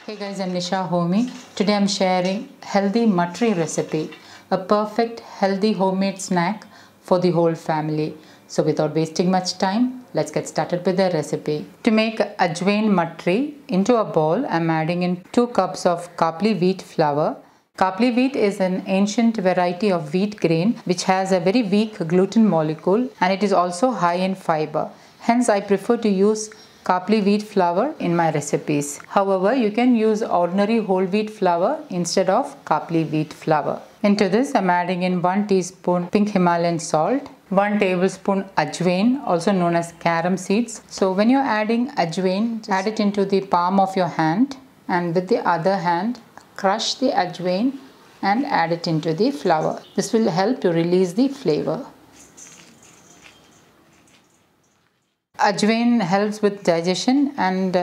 Hey guys, I'm Nisa Homey. Today I'm sharing healthy Mathri recipe, a perfect healthy homemade snack for the whole family. So without wasting much time, let's get started with the recipe. To make Ajwain Mathri, into a bowl I'm adding in 2 cups of Kapli wheat flour. Kapli wheat is an ancient variety of wheat grain which has a very weak gluten molecule and it is also high in fiber. Hence I prefer to use Kapli wheat flour in my recipes. However, you can use ordinary whole wheat flour instead of Kapli wheat flour. Into this, I'm adding in 1 teaspoon pink Himalayan salt, 1 tablespoon ajwain, also known as carom seeds. So when you're adding ajwain, add it into the palm of your hand and with the other hand, crush the ajwain and add it into the flour. This will help to release the flavor. Ajwain helps with digestion and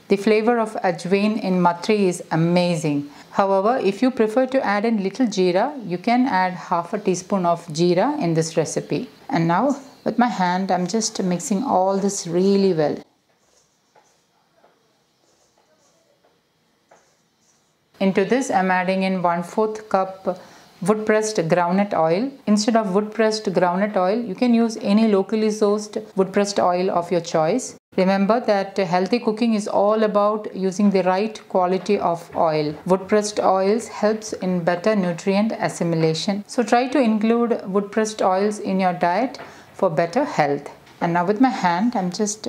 the flavor of ajwain in Mathri is amazing. However, if you prefer to add in little jeera, you can add half a teaspoon of jeera in this recipe. And now with my hand, I'm just mixing all this really well. Into this, I'm adding in 1/4 cup wood pressed groundnut oil. Instead of wood pressed groundnut oil, you can use any locally sourced wood pressed oil of your choice. Remember that healthy cooking is all about using the right quality of oil. Wood pressed oils helps in better nutrient assimilation. So try to include wood pressed oils in your diet for better health. And now with my hand, I'm just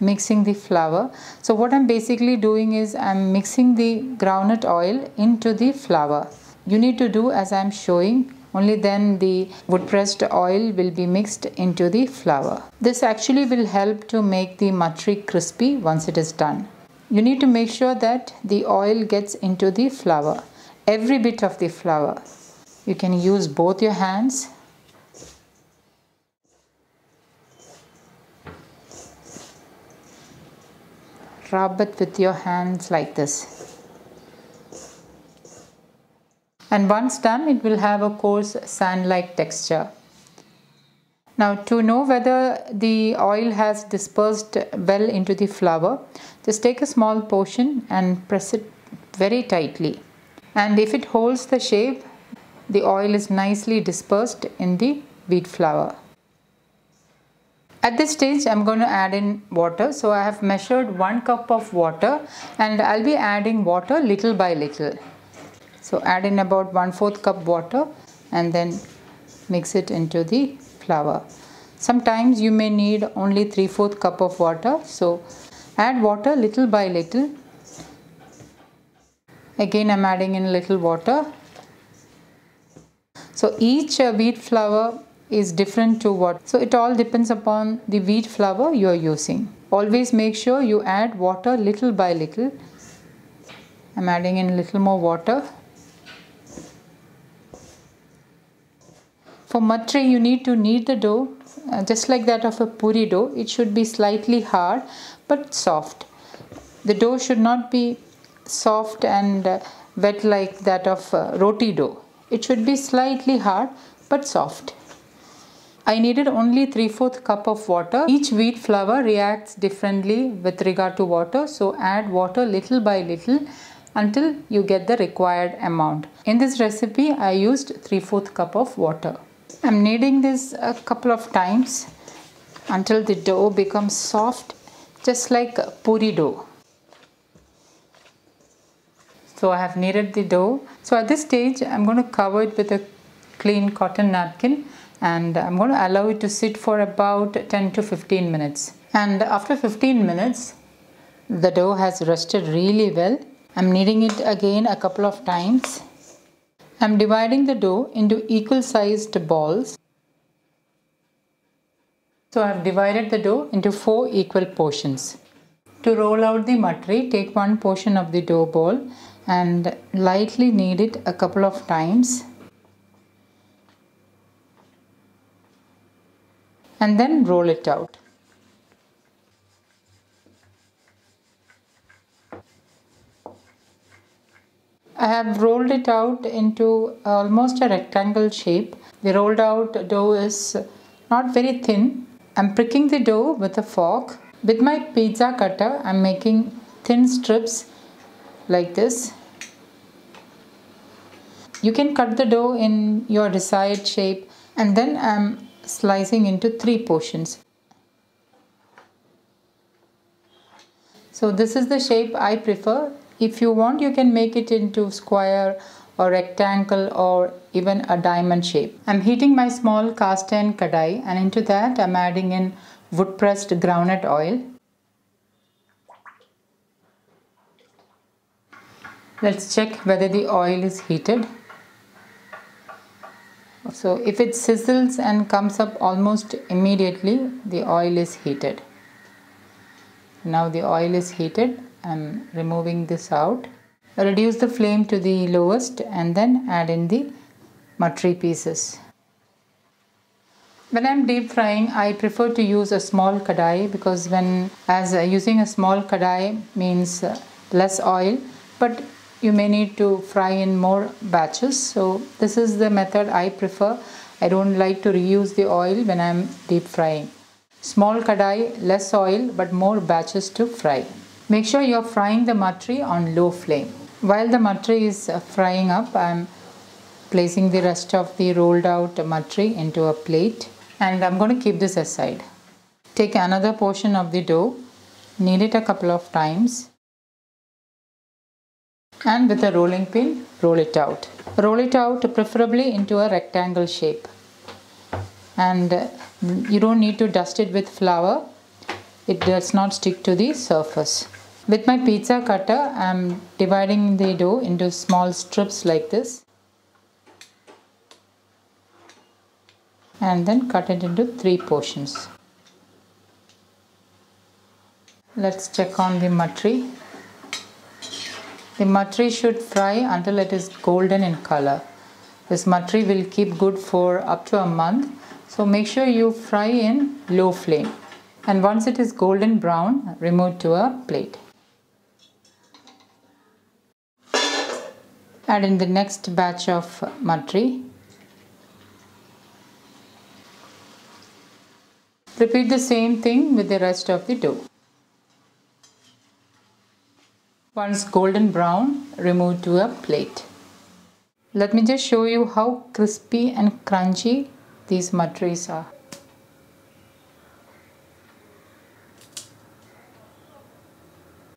mixing the flour. So what I'm basically doing is I'm mixing the groundnut oil into the flour. You need to do as I'm showing, only then the wood pressed oil will be mixed into the flour. This actually will help to make the Mathri crispy once it is done. You need to make sure that the oil gets into the flour, every bit of the flour. You can use both your hands. Rub it with your hands like this. And once done, it will have a coarse sand-like texture. Now to know whether the oil has dispersed well into the flour, just take a small portion and press it very tightly. And if it holds the shape, the oil is nicely dispersed in the wheat flour. At this stage, I'm going to add in water. So I have measured 1 cup of water and I'll be adding water little by little. So add in about 1/4 cup water and then mix it into the flour. Sometimes you may need only 3/4 cup of water. So add water little by little. Again I'm adding in little water. So each wheat flour is different to what. So it all depends upon the wheat flour you are using. Always make sure you add water little by little. I'm adding in a little more water. For Mathri, you need to knead the dough just like that of a puri dough. It should be slightly hard but soft. The dough should not be soft and wet like that of roti dough. It should be slightly hard but soft. I needed only 3/4 cup of water. Each wheat flour reacts differently with regard to water, so add water little by little until you get the required amount. In this recipe, I used 3/4 cup of water. I'm kneading this a couple of times until the dough becomes soft, just like puri dough. So I have kneaded the dough. So at this stage, I'm going to cover it with a clean cotton napkin and I'm going to allow it to sit for about 10 to 15 minutes. And after 15 minutes, the dough has rested really well. I'm kneading it again a couple of times. I'm dividing the dough into equal sized balls. So I've divided the dough into 4 equal portions. To roll out the Mathri, take 1 portion of the dough ball and lightly knead it a couple of times. And then roll it out. I have rolled it out into almost a rectangle shape. The rolled out dough is not very thin. I'm pricking the dough with a fork. With my pizza cutter, I'm making thin strips like this. You can cut the dough in your desired shape, and then I'm slicing into 3 portions. So this is the shape I prefer. If you want, you can make it into square or rectangle or even a diamond shape. I'm heating my small cast iron kadai, and into that I'm adding in wood pressed groundnut oil. Let's check whether the oil is heated. So if it sizzles and comes up almost immediately, the oil is heated. Now the oil is heated. I'm removing this out. Reduce the flame to the lowest and then add in the matri pieces. When I'm deep frying, I prefer to use a small kadai because using a small kadai means less oil, but you may need to fry in more batches. So this is the method I prefer. I don't like to reuse the oil when I'm deep frying. Small kadai, less oil, but more batches to fry. Make sure you're frying the matri on low flame. While the matri is frying up, I'm placing the rest of the rolled out matri into a plate, and I'm going to keep this aside. Take another portion of the dough, knead it a couple of times, and with a rolling pin, roll it out. Roll it out preferably into a rectangle shape. And you don't need to dust it with flour. It does not stick to the surface. With my pizza cutter, I'm dividing the dough into small strips like this. And then cut it into 3 portions. Let's check on the matri. The matri should fry until it is golden in color. This matri will keep good for up to a month. So make sure you fry in low flame. And once it is golden brown, remove to a plate. Add in the next batch of matri. Repeat the same thing with the rest of the dough. Once golden brown, remove to a plate. Let me just show you how crispy and crunchy these matris are.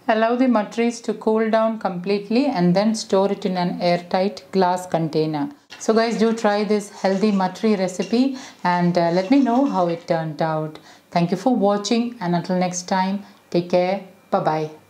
Allow the matris to cool down completely and then store it in an airtight glass container. So guys, do try this healthy matri recipe and let me know how it turned out. Thank you for watching, and until next time, take care. Bye-bye.